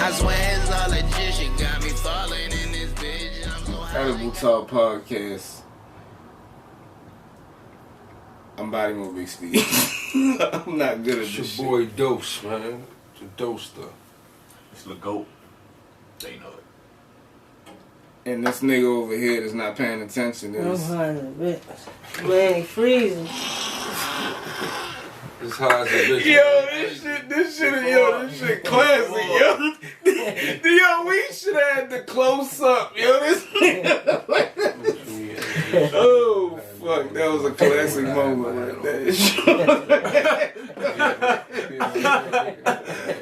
I swear it's all legit. She got me falling in this bitch. I'm so high. Edible Talk Podcast. I'm Body Move Big Steve. I'm not good at it's this your boy Dose, man. It's a Doster. It's the GOAT. They know it. And this nigga over here that's not paying attention I'm is... high in a bit. Man, freezing. It's high as a bitch. This shit classic, yo. Yo, we should have had the close up, yo. This oh, fuck, that was a classic moment right there.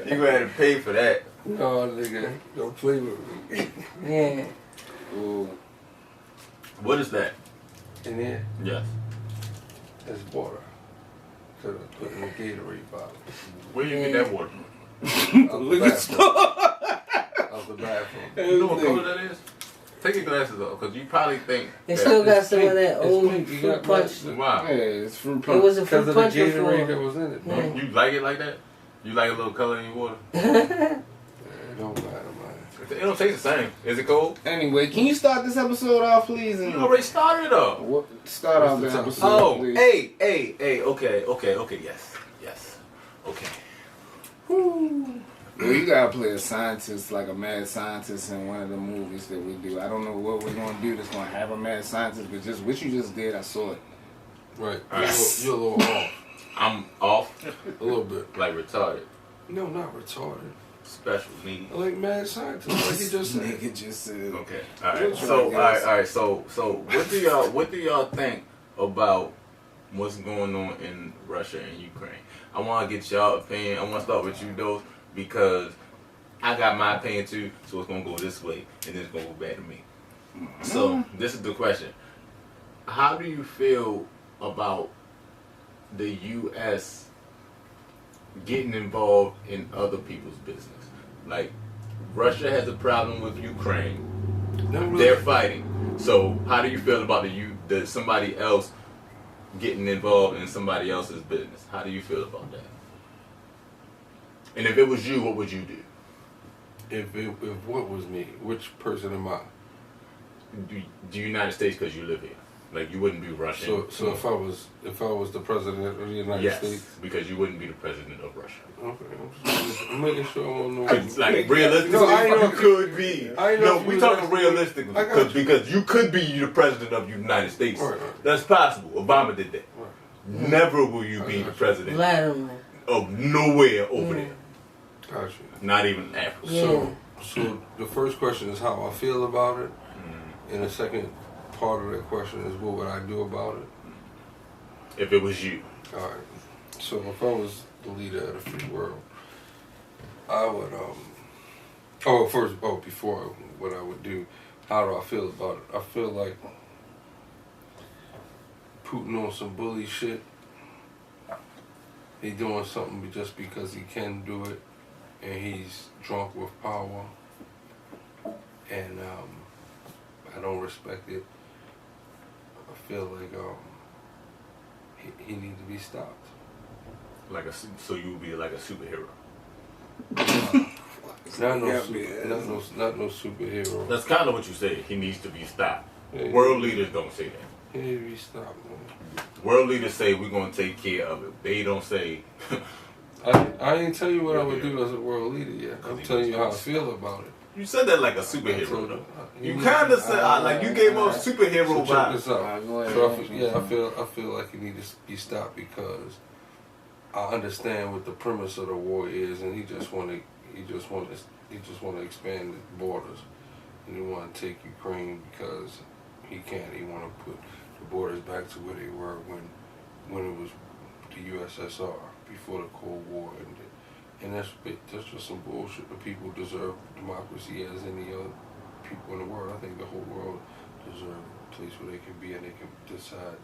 You gonna have to pay for that. Oh, nigga, don't play with me. Yeah. Ooh. What is that? In here, Yes. it's water. Could have put in a Gatorade bottle. Where you get that water from? Out Look the at bathroom. Out the bathroom. You know what color that is? Take your glasses off, because you probably think They still got some pink. of that It's old pink. You fruit got punch. wow. Yeah, it's fruit It punch. was a Because fruit of the punch Gatorade that before. was in it. Yeah. Man. You like it like that? You like a little color in your water? It don't matter, man. It don't taste the same. Is it cold? Anyway, can you start this episode off, please? You And already started up. start off the What's the episode, Oh, please. hey, okay, yes, okay. Well, you gotta play a scientist, like a mad scientist in one of the movies that we do. I don't know what we're gonna do that's gonna have a mad scientist, but just what you just did, I saw it. Right. Yes. You're a little off. I'm off, A little bit. like retarded, No, not retarded. special needs. I like mad scientists, like he just said. Nigga just said. Okay. All right. So, all right. So, what do y'all think about what's going on in Russia and Ukraine? I want to get y'all opinion. I want to start with you, though, because I got my opinion too. So it's gonna go this way, and then it's gonna go back to me. So this is the question: how do you feel about the U.S. getting involved in other people's business? Like, Russia has a problem with Ukraine. They're fighting. So how do you feel about the somebody else getting involved in somebody else's business? How do you feel about that? And if it was you, what would you do? If what was me? Which person am I? The United States, because you live here. Like, you wouldn't be Russian. So if I was the president of the United yes, States, because you wouldn't be the president of Russia. okay, I'm making sure I don't know. Like, realistically, No, I know you could be. I know No, if we you talking ask me- realistically, I got you. because you could be the president of the United States. Right. That's possible. Obama did that. Right. Never will you be the president Vladimir. of nowhere over there. Gotcha. Not even Africa. Yeah. So the first question is how I feel about it, and the second part of that question is what would I do about it. If it was you. All right. So if I was the leader of the free world, I would before what I would do, how do I feel about it? I feel like Putin on some bully shit. He doing something just because he can do it, and he's drunk with power, and I don't respect it. I feel like he needs to be stopped. So you would be like a superhero. Not no superhero. That's kind of what you say. He needs to be stopped. Yeah, World leaders don't say that. He needs to be stopped, man. World leaders say we're going to take care of it. They don't say... I ain't tell you what I would do as a world leader yet. I'm telling you how I feel about it. You said that like a superhero, though. You kind of said, like, you gave off superhero So check vibes. this out. So I feel like he needs to be stopped because I understand what the premise of the war is, and he just want to expand his borders, and he want to take Ukraine because he can't. He want to put the borders back to where they were when it was the USSR before the Cold War ended. And that's just some bullshit. The people deserve democracy as any other people in the world. I think the whole world deserves a place where they can be and they can decide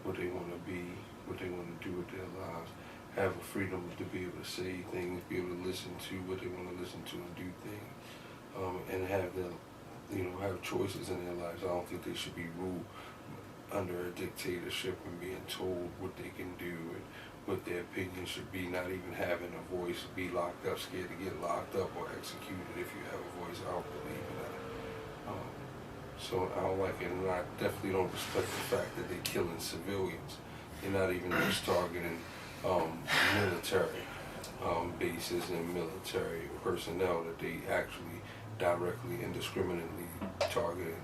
what they want to be, what they want to do with their lives, have a freedom to be able to say things, be able to listen to what they want to listen to and do things, and have them, have choices in their lives. I don't think they should be ruled under a dictatorship and being told what they can do and what their opinion should be, not even having a voice, be locked up, scared to get locked up or executed if you have a voice. I don't believe in that. So I don't like it, and I definitely don't respect the fact that they're killing civilians. They're not even just targeting military bases and military personnel, that they actually directly, indiscriminately targeting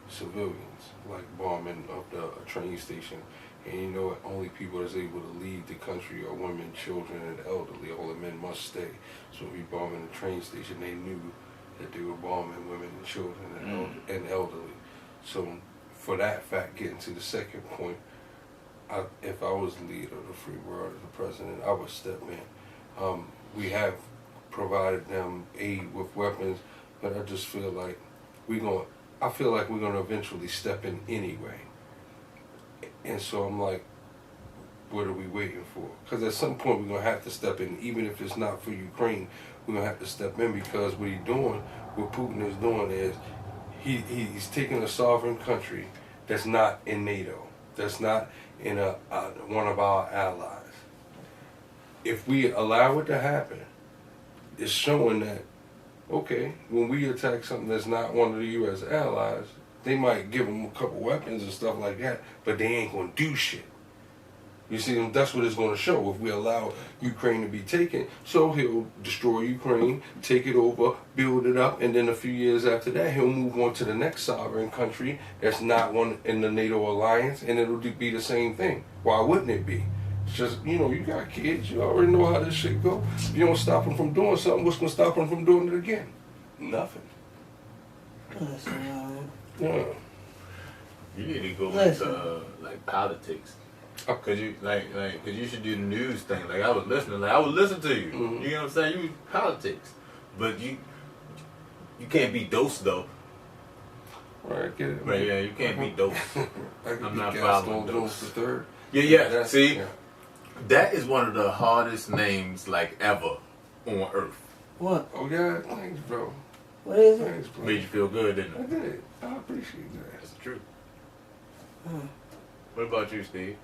civilians, like bombing up the train station. And you know, only people that's able to leave the country are women, children, and elderly. All the men must stay. So if you bombing the train station, they knew that they were bombing women and children and elderly. So for that fact, getting to the second point, if I was the leader of the free world, as the president, I would step in. We have provided them aid with weapons, but I just feel like we're gonna eventually step in anyway. And so I'm like, what are we waiting for? Because at some point we're gonna have to step in, even if it's not for Ukraine. We're gonna have to step in, because what Putin is doing is he's taking a sovereign country that's not in NATO, that's not in one of our allies. If we allow it to happen, it's showing that, okay, when we attack something that's not one of the U.S. allies, they might give them a couple weapons and stuff like that, but they ain't gonna do shit. You see, that's what it's going to show if we allow Ukraine to be taken. So he'll destroy Ukraine, take it over, build it up, and then a few years after that, he'll move on to the next sovereign country that's not one in the NATO alliance, and it'll be the same thing. Why wouldn't it be? It's just, you know, you got kids, you already know how this shit go. If you don't stop them from doing something, what's going to stop them from doing it again? Nothing. Yeah. You need to go into like politics. Cause you cause you should do the news thing. Like I was listening to you. Mm-hmm. You know what I'm saying? You politics, but you can't be dosed though. Right, get it. Right? Yeah, you can't be dosed. I'm not following Jones the third. Yeah. See, that is one of the hardest names like ever on earth. What? Oh yeah, thanks, bro. What is it? Thanks, bro. Made you feel good, didn't I it? did. I appreciate that. That's the truth. What about you, Steve?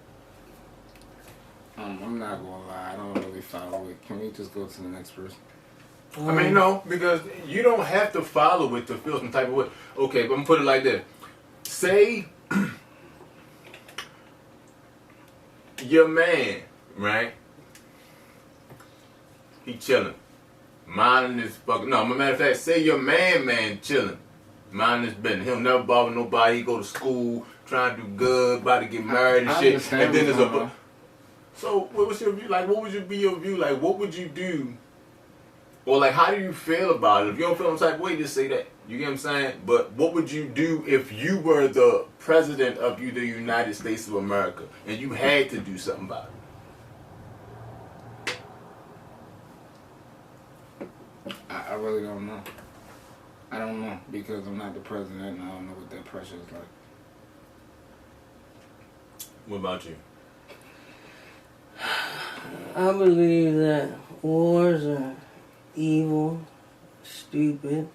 I'm not gonna lie, I don't really follow it. Can we just go to the next person? I mean, no, because you don't have to follow it to feel some type of way. Okay, but I'm gonna put it like this. Say your man, right? He chilling. Minding his fucking... No, matter of fact, say your man chilling. Minding his business. He'll never bother nobody. He go to school, trying to do good, about to get married and shit. And then there's a... So, what was your view? Like, what would be your view? Like, what would you do? Or, like, how do you feel about it? If you don't feel some type of way, just say that. You get what I'm saying? But what would you do if you were the president of the United States of America and you had to do something about it? I really don't know. I don't know, because I'm not the president and I don't know what that pressure is like. What about you? I believe that wars are evil, stupid,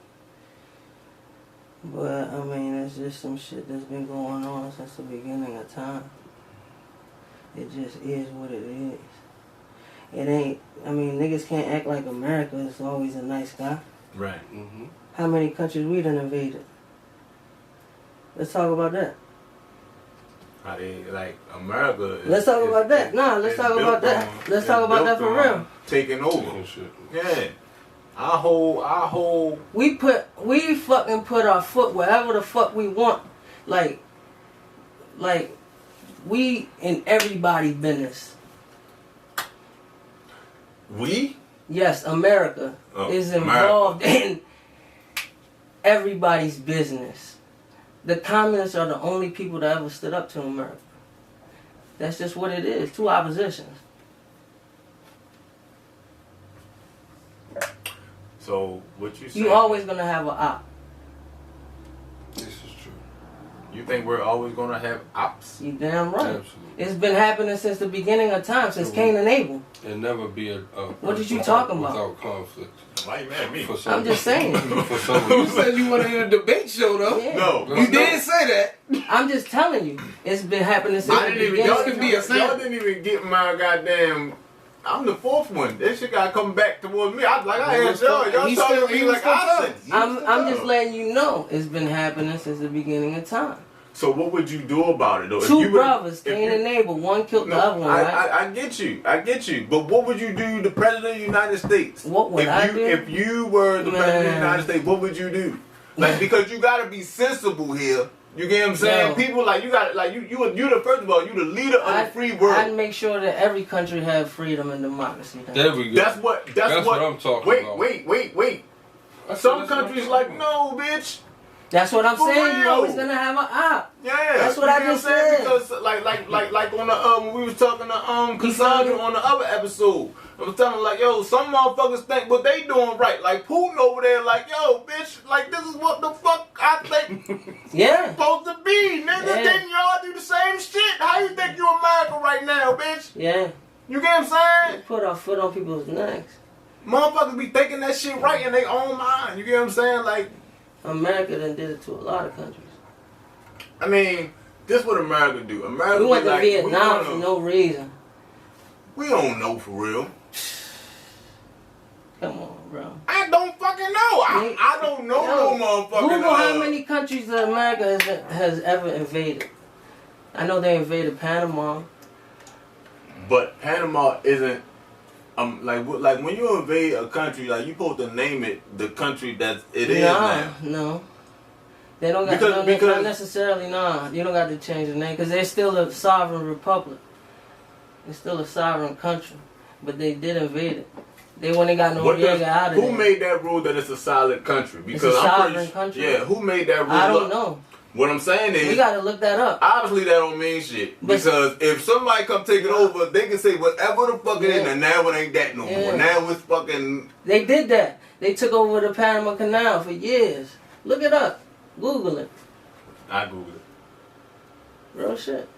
but I mean, it's just some shit that's been going on since the beginning of time. It just is what it is. It ain't, I mean, niggas can't act like America is always a nice guy. Right. Mm-hmm. How many countries we done invaded? Let's talk about that. How they, like, America is... Let's talk about that. Nah, let's talk about that. Let's talk about that for real. Taking over. Yeah. Our whole... We fucking put our foot wherever the fuck we want. Like, we in everybody's business. We? Yes, America is involved in everybody's business. The communists are the only people that ever stood up to America. That's just what it is. Two oppositions. So, what you say... You always gonna have an op. This is true. You think we're always gonna have ops? You damn right. Absolutely. It's been happening since the beginning of time, since Cain and Abel. And never be a What did you person talking about? without conflict. Why you mad at me? For some I'm just saying. For some You reason. said you wanted a debate show though. Yeah. No, You did say that. I'm just telling you, it's been happening since I the didn't even. beginning. Y'all of didn't, be a time. sample. y'all didn't even get my goddamn. I'm the fourth one. That shit gotta come back towards me. I asked y'all. Y'all He's talking still- to me he was like still I tough. said. I'm just letting you know it's been happening since the beginning of time. So what would you do about it though? If Two you were- brothers, if Cain you- and Abel, one killed the No, other one, right? I get you. But what would you do, the president of the United States? What would I do? If you were the president of the Man. United States, what would you do? Like, because you gotta be sensible here. You get what I'm saying? Yo. People like you got like you the first of all, you the leader of the free I'd world. make sure that every country have freedom and democracy. There we go. That's what I'm talking wait, about. Wait. That's Some what I'm countries talking like, no, bitch. That's what I'm For saying. real. You're always gonna have an op. Yeah, That's what you I know just what I'm saying? said. Because like on the when we was talking to Cassandra on the other episode, I was telling her, like, yo, some motherfuckers think what they doing right. Like Putin over there, like, yo, bitch, like this is what the fuck I think Yeah. supposed to be, nigga. Yeah. Didn't y'all do the same shit? How you think you America right now, bitch? Yeah. You get what I'm saying? Put our foot on people's necks. Motherfuckers be thinking that shit right in their own mind. You get what I'm saying? Like, America done did it to a lot of countries. I mean, this what America do. America We went be to like, Vietnam we for wanna- no reason. We don't know for real. Come on, bro. I don't fucking know. I don't know Yo, no motherfucking. Google how many countries that America has ever invaded. I know they invaded Panama. But Panama isn't. Like when you invade a country, like you supposed to name it the country that it is now. No. They don't got Because- not necessarily. Nah, you don't got to change the name because they're still a sovereign republic. It's still a sovereign country, but they did invade it. They when they got Noriega out of who there. made that rule that it's a solid country? Because a I'm sovereign pretty country? Yeah, who made that rule? I don't up? know. What I'm saying is, We got to look that up. obviously that don't mean shit. But- Because if somebody come take it over, they can say whatever the fuck it is, Yeah. and now it ain't that no Yeah. more. Now it's fucking. They did that. They took over the Panama Canal for years. Look it up. Google it. I Google it. Real shit.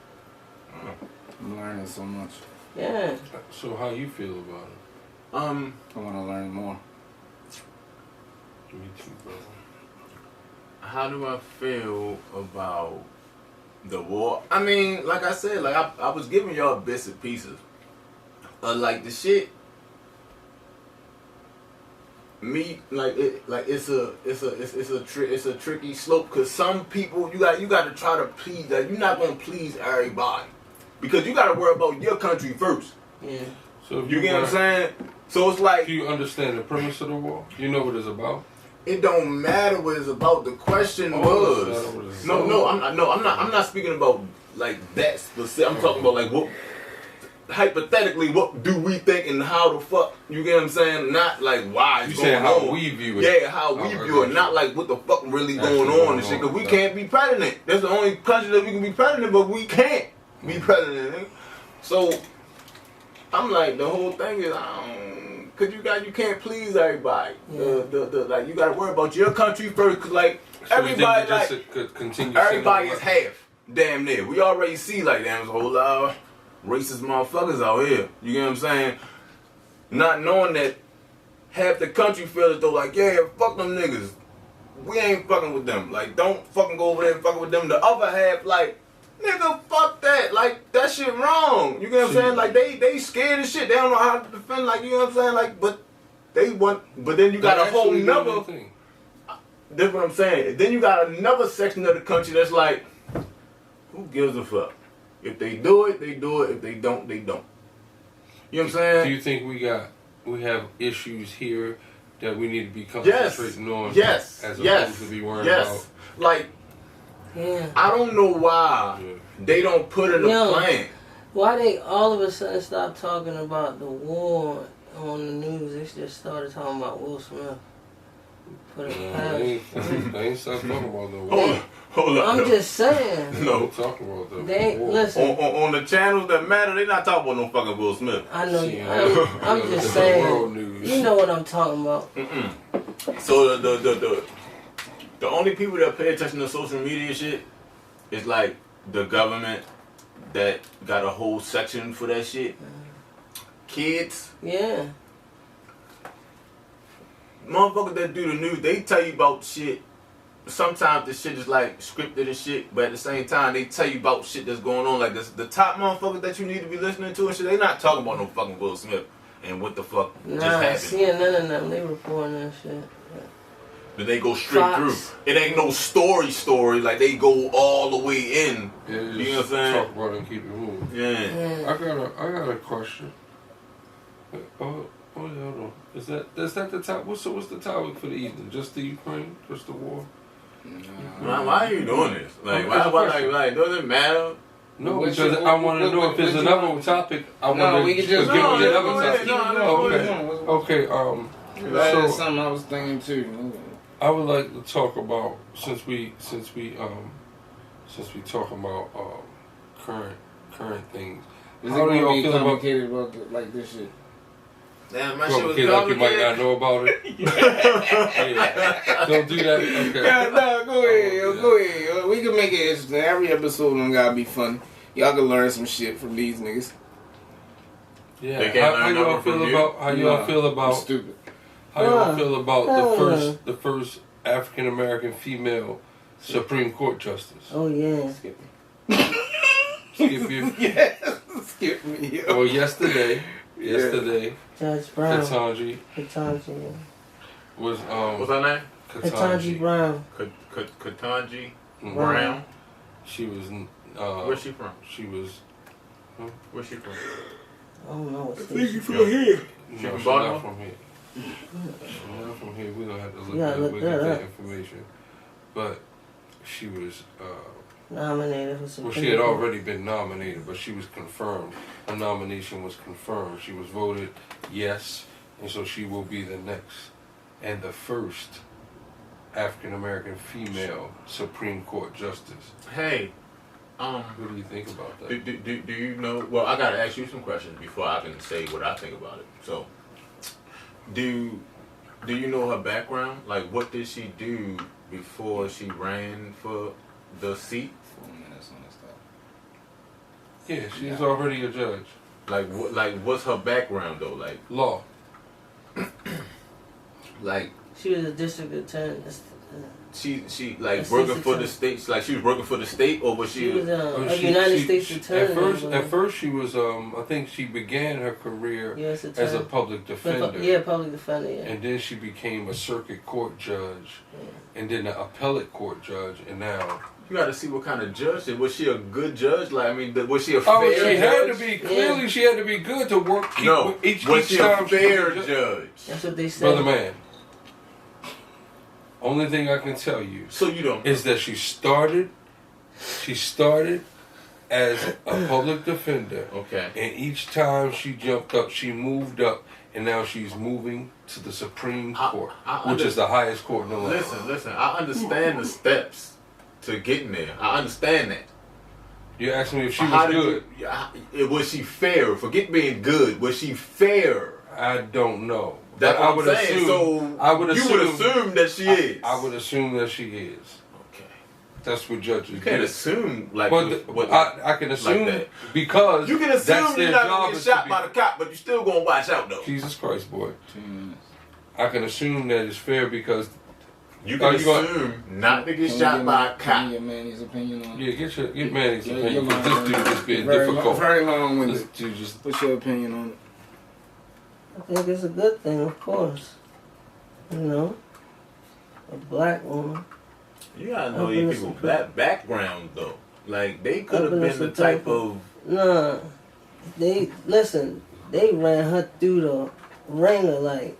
I'm learning so much. Yeah. So how you feel about it? I want to learn more. Me too, bro. How do I feel about the war? I mean, like I said, like I was giving y'all bits and pieces. Like the shit. Me like it like it's a tricky slope because some people you got to try to please that you're not gonna please everybody because you got to worry about your country first. Yeah. So if You get what I'm saying? So it's like Do you understand the premise of the war? You know what it's about? it don't matter what it's about. The question Oh, was it matter what it's no, about. I'm not speaking about like that specific. I'm talking about like what hypothetically what do we think and how the fuck you get what I'm saying? Not like why it's You going saying how on. we view it. Yeah, how we Oh, view it, okay. not like what the fuck really Actually going on going and shit. on, Cause we yeah. can't be president. That's the only country that we can be president, but we can't be president. Nigga. So I'm like the whole thing is cause you can't please everybody. Yeah. The like you gotta worry about your country first. Cause like So you think everybody that like just could continue everybody is sending half. Damn near. We already see like there's a whole lot of racist motherfuckers out here. You get what I'm saying? Not knowing that half the country feel as though like, yeah, fuck them niggas. We ain't fucking with them. Like, don't fucking go over there and fucking with them. The other half, like, nigga, fuck that. Like, that shit wrong. You get what I'm saying? Like, they scared as shit. They don't know how to defend. Like, you know what I'm saying? Like, but they want. But then you got a whole nother. thing. That's what I'm saying. Then you got another section of the country that's like, who gives a fuck? If they do it, they do it. If they don't, they don't. You know what I'm saying? Do you think we have issues here that we need to be Yes. concentrating on? Yes. As Yes. opposed to be worrying Yes. Like, Yeah. I don't know why Yeah. they don't put in a Yo. plan. Why they all of a sudden stopped talking about the war on the news? They just started talking about Will Smith. Put it about. They past. ain't stop talking about no Hold war. up. Hold up. I'm just saying. They No. ain't talking about the They ain't, war. listen. On the channels that matter, they not talking about no fucking Will Smith. I know. See, I'm the just world saying. news. You know what I'm talking about. So the only people that pay attention to social media shit it's like the government that got a whole section for that shit. Kids, Yeah. motherfuckers that do the news, they tell you about shit. Sometimes the shit is like scripted and shit, but at the same time they tell you about shit that's going on. Like this, the top motherfuckers that you need to be listening to and shit, they not talking about no fucking Will Smith and what the fuck just Nah, happened. seeing none of them, they reporting that shit. But they go straight Fox. through. It ain't no story. Like they go all the way in. Yeah, You know what I'm just saying? talk about it and keep it moving. Yeah. I got a question. Oh yeah, hold on. Is that the top? What's the topic for the evening? Just the Ukraine? Just the war? Why are you doing this? Like, why does it matter? No, What's because your- I want to what- know what- if there's what you another want? topic. I No, want we to can give just- me no, another go ahead. topic. No, Okay. That's So something I was thinking too. I would like to talk about since we talk about current things. Is it How do going y'all to be feel about complicated like this shit? Damn, my shit was complicated like you might not complicated. know about it? Yeah. Don't do that. Okay. Yeah, no, go ahead, yo, go ahead. Yo. We can make it interesting. Every episode don't gotta be funny. Y'all can learn some shit from these niggas. Yeah. They can't How learn y'all nothing feel from you? about I'm stupid. how y'all feel about Huh. the first African American female Supreme Court justice? Oh yeah. Skip me. Skip you. Yes, skip me. Yo. Well, yesterday, Judge Brown. Ketanji Ketanji. was What's her name? Ketanji Brown. Ketanji Mhm. Brown. She was. Where's she from? She was. Where's she from? I don't know what Thank state. you for here. No, from she's Baltimore? not from here. She's not from here. We don't have to look Yeah, that. look We'll that get that up. information. But she was. Nominated for Supreme Well, she had Court. already been nominated, but she was confirmed. Her nomination was confirmed. She was voted yes, and so she will be the next and the first African American female Supreme Court justice. Hey, What do you think about that? do you know? Well, I gotta ask you some questions before I can say what I think about it. So, do you know her background? Like, what did she do before she ran for the seat? 4 minutes on this stuff. Yeah, she's already a judge. Like, what's her background though? Law. Like She was a district attorney. she like Assistant working for the attorney. state. Like she was working for the state, or was She she? was a She- United she- States she- attorney. At first, she was. I think she began her career U.S. as a attorney. public defender. Yeah, public defender. Yeah. And then she became a circuit court judge, and then an appellate court judge, and now. You got to see what kind of judge. Was she a good judge? Like, I mean, was she a fair Oh, she had judge? to be. Clearly, she had to be good to work. No, each was she a time she fair was a judge? That's what they said. Brother man. Only thing I can tell you So you don't. is that she started as a public defender, Okay. and each time she jumped up, she moved up, and now she's moving to the Supreme Court, which is the highest court in the land. Listen. I understand the steps to getting there. I understand that. You asked me if she How was did good. was she fair? Forget being good. Was she fair? I don't know. That's But what I'm saying. So I would you would assume that she is. I would assume that she is. Okay. That's what judges You can't do. assume like. But what, I can assume that. because you can that's assume their you're not job gonna get is shot to by the cop, but you still gonna watch out though. Jesus Christ, boy. 2 minutes. I can assume that it's fair because You can you gonna- assume not to get Can shot you by a Can cop. you get Manny's opinion on it? yeah, get Manny's Yeah, opinion. you're Because this dude is being very difficult. Very long This winded. dude just What's your opinion on it? I think it's a good thing, of course. You know, a black woman. You gotta know Open these us people some- background though. Like they could have Open us been the some type paper. of. Nah, they ran her through the ringer like.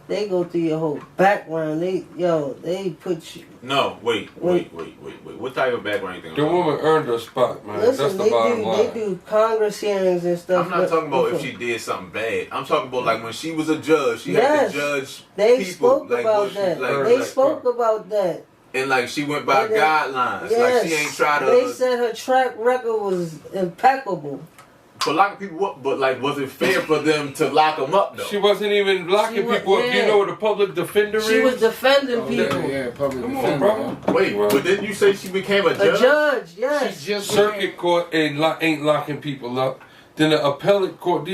They go through your whole background. They put you. No, wait. What type of background you think? the I'm talking woman earned her spot, man. Listen, That's the bottom line. they do Congress hearings and stuff. I'm not talking about if she did something bad. I'm talking about like when she was a judge, she had Yes, to judge They people. spoke Like, about was she, that. like, They like- spoke about that. and like she went by And they- guidelines. Yes, Like she ain't try to. They said her track record was impeccable. for locking people up, but like, was it fair for them to lock them up though? She wasn't even locking people up. You know what a public defender is? She was defending people. Yeah, public Come defender. on, bro. Wait, but didn't you say she became a judge? A judge, yes. She just Circuit court ain't locking people up. Then the appellate court,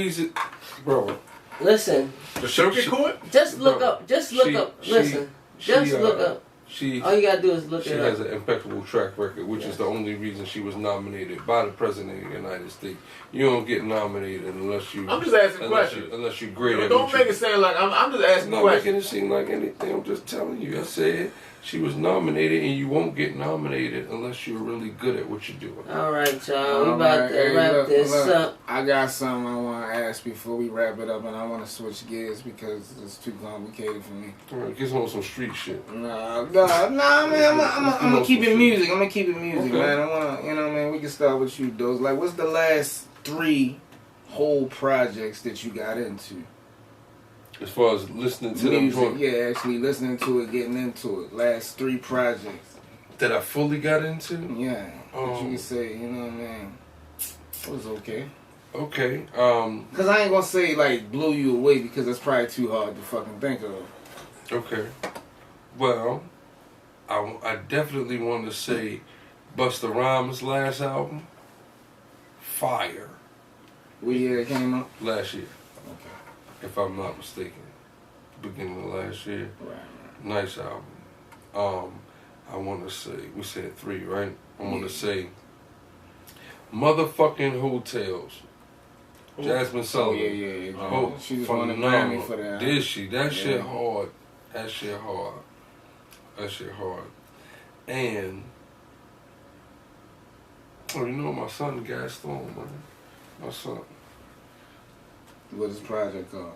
bro. Listen. The circuit court? Just look up. Just look up. Listen. Just look up. All you gotta do is look she it up. has an impeccable track record, which is the only reason she was nominated by the President of the United States. You don't get nominated unless you... I'm just asking questions. Unless you're great at Don't make it sound like... I'm just asking questions. I'm not making it seem like anything. I'm just telling you. I said she was nominated, and you won't get nominated unless you're really good at what you're doing. All right, y'all. We about to wrap this up. I got something I want to ask before we wrap it up, and I want to switch gears because it's too complicated for me. All right, get on some street shit. Nah, man. I'm gonna keep it music. I'm gonna keep it music, Okay. man. I wanna, you know, what I mean. We can start with you, Dose. Like, what's the last 3 whole projects that you got into? As far as listening to Music, them, yeah, actually listening to it, getting into it. Last 3 projects. that I fully got into. Yeah, that you can say, you know what I mean. It was okay. Okay. Cause I ain't gonna say like blew you away because that's probably too hard to fucking think of. Okay. Well, I definitely want to say Busta Rhymes' last album, fire. What year it came out? Last year, Okay. if I'm not mistaken. Beginning of last year. Right. Nice album. I want to say, we said 3, right? I want to say Motherfucking Hotels. Jasmine Oh Sullivan. yeah. Oh, she just won a Grammy for that. Did she? That shit Yeah. hard. That shit hard. That shit hard. And oh, you know my son Gaston, man. My son. What's his project called?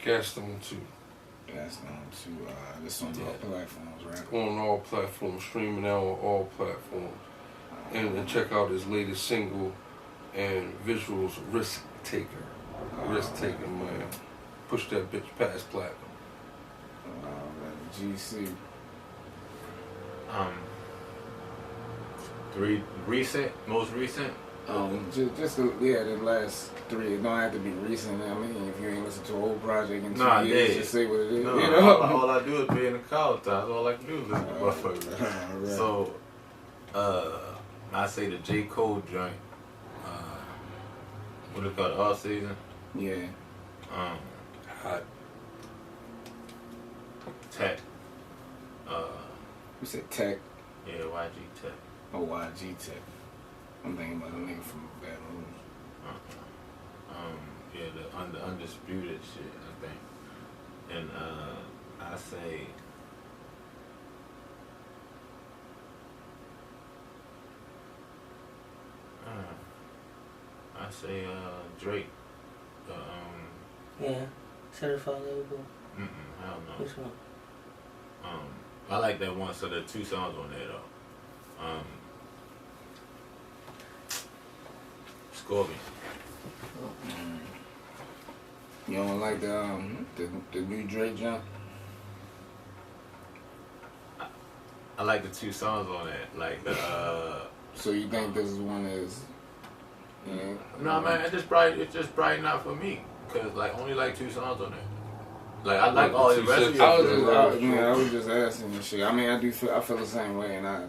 Gaston 2. That's on to this on all platforms, right? On all platforms, streaming out on all platforms. And check out his latest single and visuals, Risk Taker. Risk Taker, man. Push that bitch past platinum. GC. 3 recent, most recent. Just the last 3. It don't have to be recent. I mean, if you ain't listened to a whole project in 2 years, just say what it is. No, you know? all I do is be in the car all the time. That's all I can do is listen to motherfuckers. Right. So, I say the J. Cole joint. What it called? All Season. Yeah. Hot. Tech. You said Tech. Yeah, YG Tech. Oh, YG Tech. I'm thinking about a nigga from Baton Rouge. Yeah, the undisputed shit, I think. And I say Drake. Yeah. Certified Lover. Hell no. Which one? I like that one, so there are 2 songs on there though. Scorpion. You don't like the new Drake jump? I like the 2 songs on that, like the. So you think this is one that's? Yeah. No, man, it's just probably not for me, cause like only like 2 songs on there. Like I like all the rest of it. I was just asking and shit. I mean, I feel the same way, and I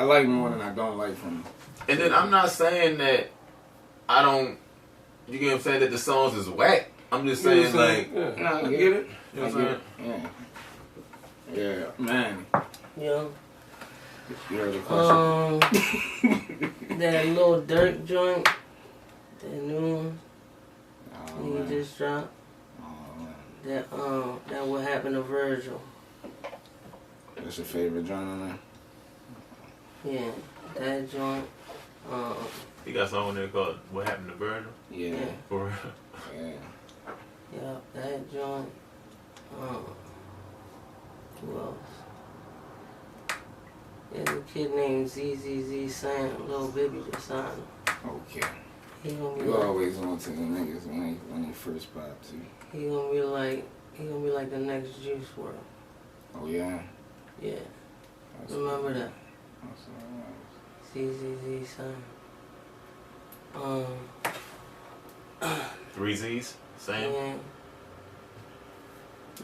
like more than I don't like from him. And then I'm not saying that I don't. You get what I'm saying, that the songs is whack. I'm just saying like. No, I get it. You know what I'm saying? Yeah, man. Yeah. You heard the question. That little Dirk joint, that new one, Oh, he just dropped. Oh, That What Happened to Virgil. that's your favorite joint on there? Yeah, that joint. He got something on there called "What Happened to Virgil." Yeah. For real. Yeah. Yeah, that joint. Who else? There's a kid named ZZZ Sam, Lil Baby just signed him. Okay. He gonna be You like, always want to the niggas when they first pop too. he gonna be like the next Juice WRLD. Oh yeah. Yeah. That's Remember that? That's all right. ZZZ Sam. Three Z's, same.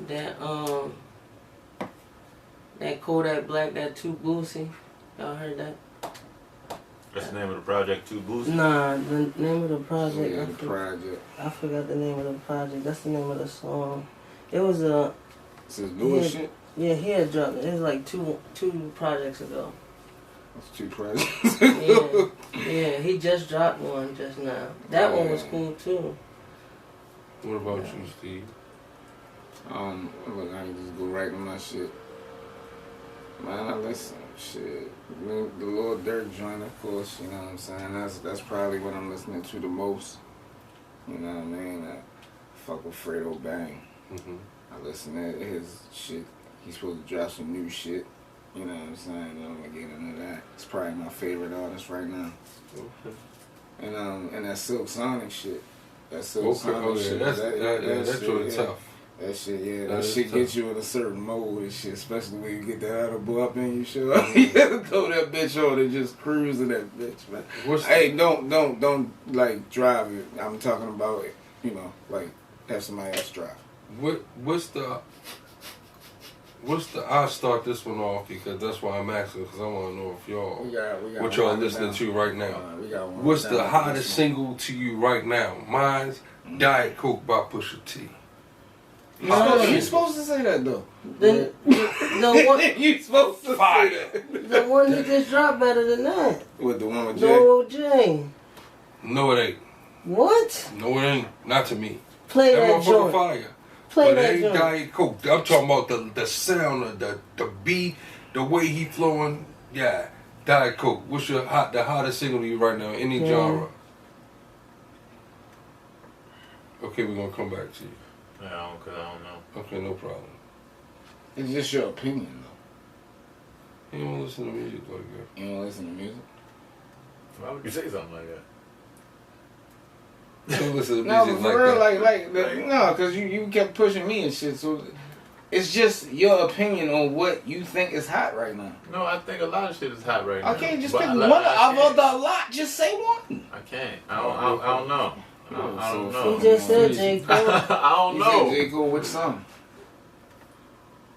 Yeah. That Kodak Black, that Too Boosie. Y'all heard that? That's the name of the project, Too Boozy? Nah, the name of the project. Yeah, the project. I forgot the name of the project. That's the name of the song. It was a. This is new shit? Yeah, he had dropped it. It was like two projects ago. That's 2 projects. Yeah, he just dropped one just now. That one was cool too. What about you, Steve? Look, I can just go right on my shit. Man, I listen, shit. The Lil Durk joint, of course, you know what I'm saying? That's probably what I'm listening to the most. You know what I mean? I fuck with Fredo Bang. I listen to his shit. He's supposed to drop some new shit. You know what I'm saying? I'm gonna get into that. It's probably my favorite artist right now. Okay. And that Silk Sonic shit. That Silk Sonic shit. That's shit, really tough. That shit, that shit gets you in a certain mode and shit, especially when you get that audible up in you, shit. You gotta throw that bitch on and just cruise in that bitch, man. Hey, don't like drive it. I'm talking about it, you know, like have somebody else drive. What's the? I'll start this one off because that's why I'm asking, because I want to know if y'all we got what y'all listening to right now. We got one. What's the hottest single to you right now? Mine's Diet Coke by Pusha T. You're supposed to say that though. The one You supposed to Fire. say that. the one he just dropped better than that. With the one with Jay? No J. No, it ain't. What? No, it ain't. Not to me. Play That that motherfucker joint. fire. Play But it that ain't joint. Diet Coke. I'm talking about the sound of the beat, the way he flowing. Yeah, Diet Coke. What's the hottest single to you right now? Any genre? Okay, we're gonna come back to you. Yeah, I don't know. Okay, no problem. It's just your opinion though. You don't listen to music like that. You don't listen to music? Why would you say something like that? You don't listen to No, music but for like real, that. no, because you kept pushing me and shit, so it's just your opinion on what you think is hot right now. No, I think a lot of shit is hot right now. Okay, just But pick I- one I of can't. the lot. Just say one. I can't. I don't know. I don't know. He just said J. Cole. I don't You know. said J. Cole, which song?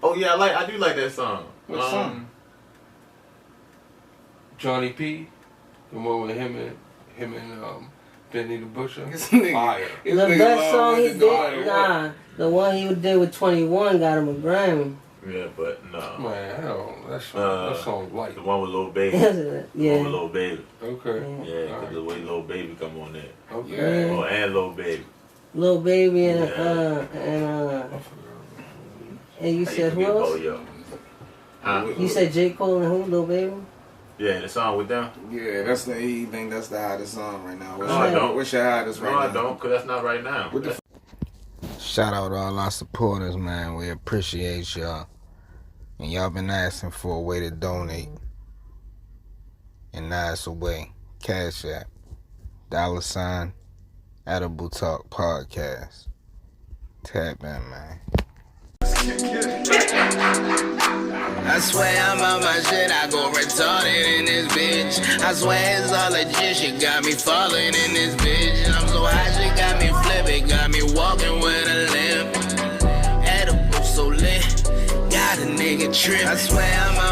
Oh yeah, I do like that song. What song? Johnny P, the one with him and Benny the Butcher. This nigga- Fire. this The nigga best love song he with the dog. did, nah, the one he did with 21 got him a Grammy. Yeah, but no. Man, that song light. The one with Lil Baby. The one with Yeah. Lil Baby. Okay. Yeah, because Alright. the way Lil Baby come on there. Okay. Yeah. Oh, and Lil Baby. Lil Baby and Yeah. and you said who else? Huh? You said J. Cole and who? Lil Baby? Yeah, the song with them? Yeah, that's the he think that's the hottest song right now. No, I don't. What's your hottest right No, now? I don't, because that's not right now. What the Shout out to all our supporters, man. We appreciate y'all. And y'all been asking for a way to donate. And now it's a way. Cash App. $ Edible Talk Podcast. Tap in, man. I swear I'm on my shit, I go retarded in this bitch. I swear it's all legit, she got me falling in this bitch. I'm so high, she got me flipping, got me walking with a limp. Edible so lit, got a nigga trip. I swear I'm on